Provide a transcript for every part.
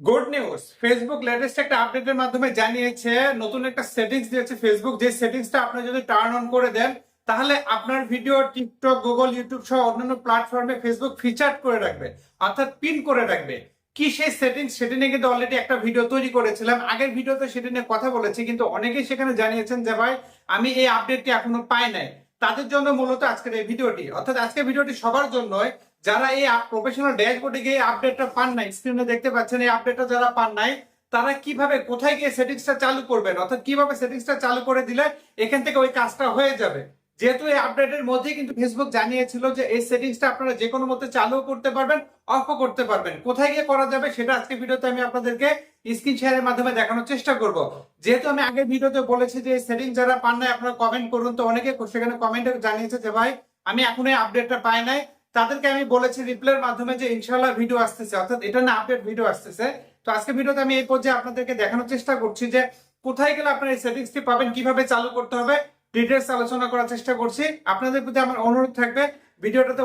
Good news, Facebook latest একটা আপডেটের মাধ্যমে জানিয়েছে নতুন একটা সেটিংস দিয়েছে ফেসবুক। যে সেটিংসটা আপনি যদি টার্ন অন করে দেন তাহলে আপনার ভিডিও টিকটক, গুগল, ইউটিউব সহ অন্যান্য প্ল্যাটফর্মে ফেসবুক ফিচার করে রাখবে, অর্থাৎ পিন করে রাখবে। কি সেই সেটিংস, সেটি নিয়ে কিন্তু অলরেডি একটা ভিডিও তৈরি করেছিলাম। আগের ভিডিওতে সেটি নিয়ে কথা বলেছি, কিন্তু অনেকেই সেখানে জানিয়েছেন যে ভাই আমি এই আপডেটটি এখনো পাই নাই। তাদের জন্য মূলত আজকের এই ভিডিওটি, অর্থাৎ আজকের ভিডিওটি সবার জন্যই যারা এই প্রফেশনাল ড্যাশবোর্ডে গিয়ে আপডেটটা পান নাই। স্ক্রিনে দেখতে পাচ্ছেন এই আপডেটটা যারা পান নাই তারা কিভাবে কোথায় গিয়ে সেটিংসটা চালু করবেন, অর্থাৎ কিভাবে সেটিংসটা চালু করে দিলে এখান থেকে ওই কাজটা হয়ে যাবে। যেহেতু এই আপডেটের মধ্যে কিন্তু ফেসবুক জানিয়েছিল যে এই সেটিংসটা আপনারা যে কোনো মতে চালু করতে পারবেন, অফও করতে পারবেন। কোথায় গিয়ে করা যাবে সেটা আজকে ভিডিওতে আমি আপনাদেরকে স্ক্রিন শেয়ারের মাধ্যমে দেখানোর চেষ্টা করব। যেহেতু আমি আগের ভিডিওতে বলেছি যে এই সেটিংস যারা পান নাই আপনারা কমেন্ট করুন, তো অনেকে সেখানে কমেন্টে জানিয়েছে যে ভাই আমি এখন এই আপডেটটা পাই নাই। তাদেরকে আমি বলেছি রিপ্লাইয়ের মাধ্যমে যে ইনশাআল্লাহ ভিডিও আসতেছে, অর্থাৎ এটা না আপডেট ভিডিও আসতেছে। তো আজকে ভিডিওতে আমি এই পর্যায়ে আপনাদেরকে দেখানোর চেষ্টা করছি যে কোথায় গেলে আপনারা এই সেটিংসটি পাবেন, কিভাবে চালু করতে হবে, ডিটেইলস আলোচনা করার চেষ্টা করছি। আপনাদের প্রতি আমার অনুরোধ থাকবে ভিডিওটাতে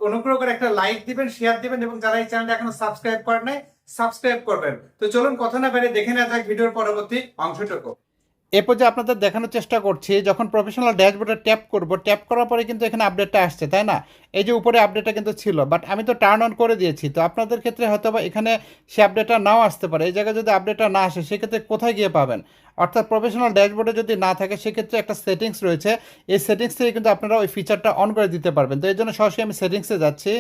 অনুগ্রহ করে একটা লাইক দিবেন, শেয়ার দিবেন, এবং যারা এই চ্যানেলটা এখনো সাবস্ক্রাইব করেন নাই সাবস্ক্রাইব করবেন। তো চলুন কথা না বেরিয়ে দেখে নেওয়া যাক ভিডিওর পরবর্তী অংশটুকু। এ পর্যায়ে আপনাদের দেখানোর চেষ্টা করছি, যখন প্রফেশনাল ড্যাশবোর্ডে ট্যাপ করব, ট্যাপ করার পরে কিন্তু এখানে আপডেটটা আসছে, তাই না? এই যে উপরে আপডেটটা কিন্তু ছিল, বাট আমি তো টার্ন অন করে দিয়েছি। তো আপনাদের ক্ষেত্রে হয়তো বা এখানে সে আপডেটটা নাও আসতে পারে। এই জায়গায় যদি আপডেটটা না আসে সেক্ষেত্রে কোথায় গিয়ে পাবেন? অর্থাৎ প্রফেশনাল ড্যাশবোর্ডে যদি না থাকে সেক্ষেত্রে একটা সেটিংস রয়েছে, এই সেটিংস থেকে কিন্তু আপনারা ওই ফিচারটা অন করে দিতে পারবেন। তো এই জন্য সরাসরি আমি সেটিংসে যাচ্ছি।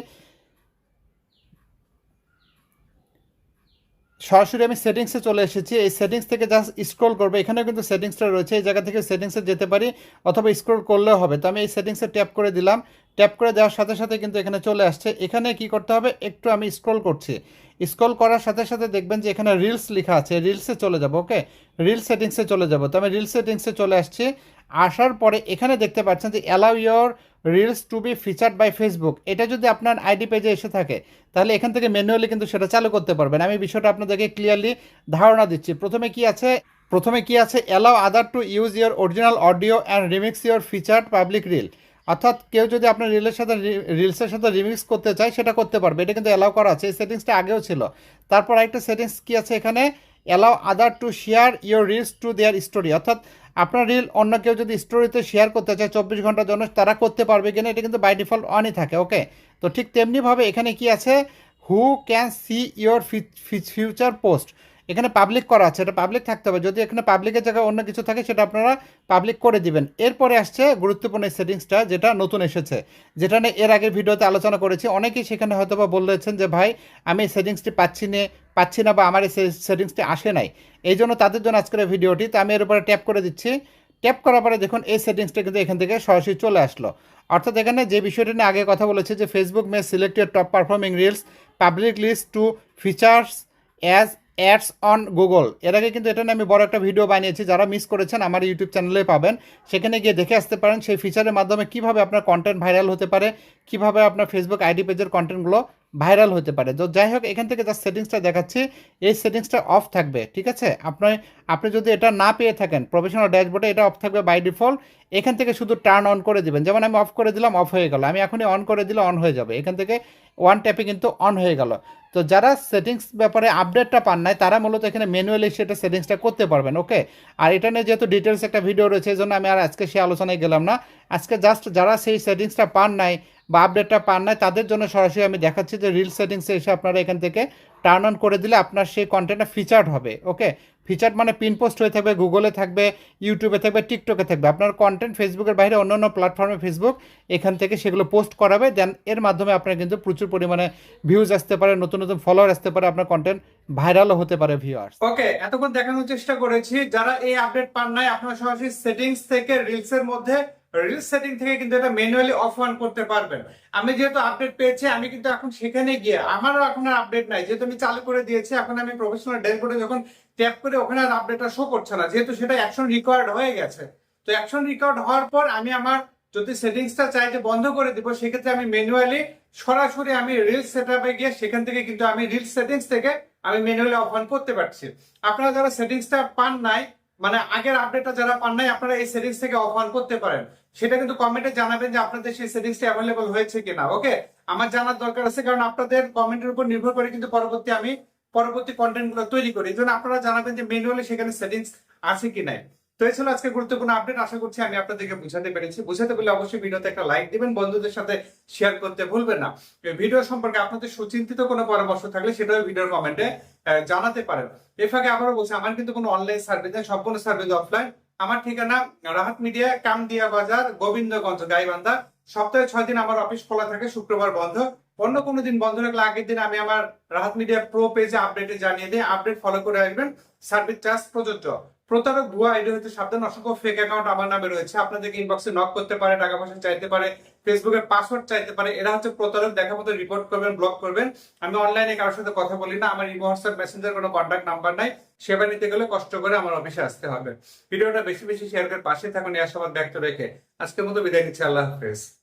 সরাসরি আমি সেটিংসে চলে এসেছি। এই সেটিংস থেকে জাস্ট স্ক্রল করবো, এখানেও কিন্তু সেটিংসটা রয়েছে, এই জায়গা থেকে সেটিংসে যেতে পারি অথবা স্ক্রল করলেও হবে। তো আমি এই সেটিংসে ট্যাপ করে দিলাম। ট্যাপ করে দেওয়ার সাথে সাথে কিন্তু এখানে চলে আসছে। এখানে কি করতে হবে, একটু আমি স্ক্রল করছি। স্ক্রল করার সাথে সাথে দেখবেন যে এখানে রিলস লেখা আছে, রিলসে চলে যাব। ওকে, রিল সেটিংসে চলে যাব। তো আমি রিল সেটিংসে চলে আসছি। আসার পরে এখানে দেখতে পাচ্ছেন যে allow your reels to be featured by Facebook. এটা যদি আপনার আইডি পেজে এসে থাকে তাহলে এখান থেকে ম্যানুয়ালি কিন্তু সেটা চালু করতে পারবেন। আমি বিষয়টা আপনাদেরকে ক্লিয়ারলি ধারণা দিচ্ছি। প্রথমে কি আছে allow other to use your original audio and remix your featured public reel. অর্থাৎ কেউ যদি আপনার রিলসের সাথে রিমিক্স করতে চায় সেটা করতে পারবে, এটা কিন্তু অ্যালাউ করা আছে। এই সেটিংসটা আগেও ছিল। তারপর একটা সেটিংস কি আছে এখানে, allow other to share your reels to their story. অর্থাৎ আপনার রিল অন্য কেউ যদি স্টোরিতে শেয়ার করতে চায় 24 ঘন্টার জন্য, তারা করতে পারবে কিনা, এটা কিন্তু বাই ডিফল্ট অনই থাকে। ওকে, তো ঠিক তেমনিভাবে এখানে কি আছে, who can see your future post. এখানে পাবলিক করা আছে, এটা পাবলিক থাকতে হবে। যদি এখানে পাবলিকের জায়গায় অন্য কিছু থাকে সেটা আপনারা পাবলিক করে দিবেন। এরপরে আসছে গুরুত্বপূর্ণ সেটিংসটা, যেটা নতুন এসেছে, যেটা নিয়ে এর আগের ভিডিওতে আলোচনা করেছি। অনেকেই সেখানে হয়তো বা বলেছেন যে ভাই আমি এই সেটিংসটি পাচ্ছি না বা আমার এই সেটিংসটি আসে নাই। এই জন্য তাদের জন্য আজকের এই ভিডিওটি। তো আমি এর উপরে ট্যাপ করে দিচ্ছি। ট্যাপ করার পরে দেখুন এই সেটিংসটা কিন্তু এখান থেকে সরাসরি চলে আসলো। অর্থাৎ এখানে যে বিষয়টা নিয়ে আগে কথা বলেছে যে Facebook may select your top performing reels public list to features as ads on Google. এর আগে কিন্তু এটা নিয়ে আমি বড় একটা ভিডিও বানিয়েছি, যারা মিস করেছেন আমার ইউটিউব চ্যানেলে পাবেন, সেখানে গিয়ে দেখে আসতে পারেন সেই ফিচারের মাধ্যমে কিভাবে আপনার কন্টেন্ট ভাইরাল হতে পারে, কিভাবে আপনার ফেসবুক আইডি পেজের কন্টেন্টগুলো ভাইরাল হতে পারে। তো যাই হোক, এখান থেকে জাস্ট সেটিংসটা দেখাচ্ছি, এই সেটিংসটা অফ থাকবে, ঠিক আছে? আপনি যদি এটা না পেয়ে থাকেন প্রফেশনাল ড্যাশবোর্ডে, এটা অফ থাকবে বাই ডিফল্ট। এখান থেকে শুধু টার্ন অন করে দিবেন। যেমন আমি অফ করে দিলাম, অফ হয়ে গেল। আমি এখনই অন করে দিলে অন হয়ে যাবে। এখান থেকে ওয়ান ট্যাপে কিন্তু অন হয়ে গেল। তো যারা সেটিংস ব্যাপারে আপডেটটা পান নাই তারা মূলত এখানে ম্যানুয়ালি সেটা সেটিংসটা করতে পারবেন। ওকে, আর এটা নিয়ে যেহেতু ডিটেলস একটা ভিডিও রয়েছে এই জন্য আমি আর আজকে সেই আলোচনায় গেলাম না। আজকে জাস্ট যারা সেই সেটিংসটা পান নাই বা আপডেটটা পান নাই তাদের জন্য সরাসরি আমি দেখাচ্ছি যে রিল সেটিংসে এসে আপনারা এখান থেকে টার্ন অন করে দিলে আপনার সেই কন্টেন্টটা ফিচার্ড হবে। ওকে, ফিচার্ড মানে পিন পোস্ট হয়ে থাকবে, গুগলে থাকবে, ইউটিউবে থাকবে, টিকটকে থাকবে। আপনার কন্টেন্ট ফেসবুকের বাইরে অন্যান্য প্ল্যাটফর্মে ফেসবুক এখান থেকে সেগুলো পোস্ট করাবে। দেন এর মাধ্যমে আপনার কিন্তু প্রচুর পরিমাণে ভিউজ আসতে পারে, নতুন নতুন ফলোয়ার আসতে পারে, আপনার কন্টেন্ট ভাইরালও হতে পারে ভিউয়ার্স। ওকে, এতক্ষণ দেখানোর চেষ্টা করেছি যারা এই আপডেট পান নাই আপনারা সরাসরি সেটিংস থেকে রিলসের মধ্যে রিলস সেটিং থেকে কিন্তু এটা ম্যানুয়ালি অফ অন করতে পারবেন। আমি যেহেতু আপডেট পেয়েছি আমি কিন্তু এখন সেখানে গিয়ে, আমারও এখন আর আপডেট নাই যেহেতু আমি চালু করে দিয়েছি। এখন আমি প্রফেশনাল ড্যাশবোর্ডে যখন ট্যাপ করে ওখানে আর আপডেটটা শো করছে না, যেহেতু সেটা অ্যাকশন রিকোয়ার্ড হয়ে গেছে। তো অ্যাকশন রিকোয়ার্ড হওয়ার পর আমি আমার যদি সেটিংসটা চাই যে বন্ধ করে দিব, সেক্ষেত্রে আমি ম্যানুয়ালি সরাসরি আমি রিলস সেটআপে গিয়ে সেখান থেকে কিন্তু আমি রিলস সেটিংস থেকে আমি ম্যানুয়ালি অফ অন করতে পারছি। আপনারা যারা সেটিংসটা পান নাই, মানে আগের আপডেটটা যারা পান নাই, আপনারা এই সেটিংস থেকে অফ অন করতে পারেন। সেটা কিন্তু কমেন্টে জানাবেন যে আপনাদের সেই সেটিংসটা অ্যাভেলেবল হয়েছে কিনা। ওকে, আমার জানার দরকার আছে, কারণ আপনাদের কমেন্টের উপর নির্ভর করে কিন্তু পরবর্তী আমি পরবর্তী কন্টেন্ট গুলো তৈরি করি। এই জন্য আপনারা জানাবেন যে ম্যানুয়ালি সেখানে সেটিংস আছে কি নাই। তো এই ছিল আজকে গুরুত্বপূর্ণ আপডেট। আশা করছি আমি আপনাদেরকে বুঝাতে পেরেছি। বুঝাতে পারলে অবশ্যই ভিডিওতে একটা লাইক দিবেন, বন্ধুদের সাথে শেয়ার করতে ভুলবেন না। এই ভিডিও সম্পর্কে আপনাদের সুচিন্তিত কোনো পরামর্শ থাকলে সেটাও ভিডিওর কমেন্টে জানাতে পারেন। এর ফাঁকে আবারও বলছি, আমার কিন্তু কোনো অনলাইন সার্ভিস নেই, সম্পূর্ণ সার্ভিস অফলাইন। আমার ঠিকানা রাহাত মিডিয়া, কামদিয়া বাজার, গোবিন্দগঞ্জ, গাইবান্ধা। সপ্তাহে 6 দিন আমার অফিস খোলা থাকে, শুক্রবার বন্ধ। অন্য কোনো দিন বন্ধ রাখলে আগের দিন আমি আমার রাহাত মিডিয়া প্রো পেজে আপডেটে জানিয়ে দিই, আপডেট ফলো করে আসবেন। সার্ভিস চার্জ প্রযোজ্য। প্রতারক, ভুয়া আইডি হতে সাবধান। অসংখ্য ফেক অ্যাকাউন্ট আমার নামে রয়েছে, আপনাদেরকে ইনবক্সে নক করতে পারে, টাকা পয়সা চাইতে পারে, ফেসবুকের পাসওয়ার্ড চাইতে পারে। এরা হচ্ছে প্রতারক। দেখা মতো রিপোর্ট করবেন, ব্লক করবেন। আমি অনলাইনে কারোর সাথে কথা বলি না, আমার ইমো, হোয়াটসঅ্যাপ, মেসেঞ্জার কোনো কন্ট্যাক্ট নাম্বার নাই। সেবা নিতে গেলে কষ্ট করে আমার অফিসে আসতে হবে। ভিডিওটা বেশি বেশি শেয়ার করে পাশে থাকুন এই আশাবাদ ব্যক্ত রেখে আজকের মতো বিদায় নিচ্ছি। আল্লাহ হাফেজ।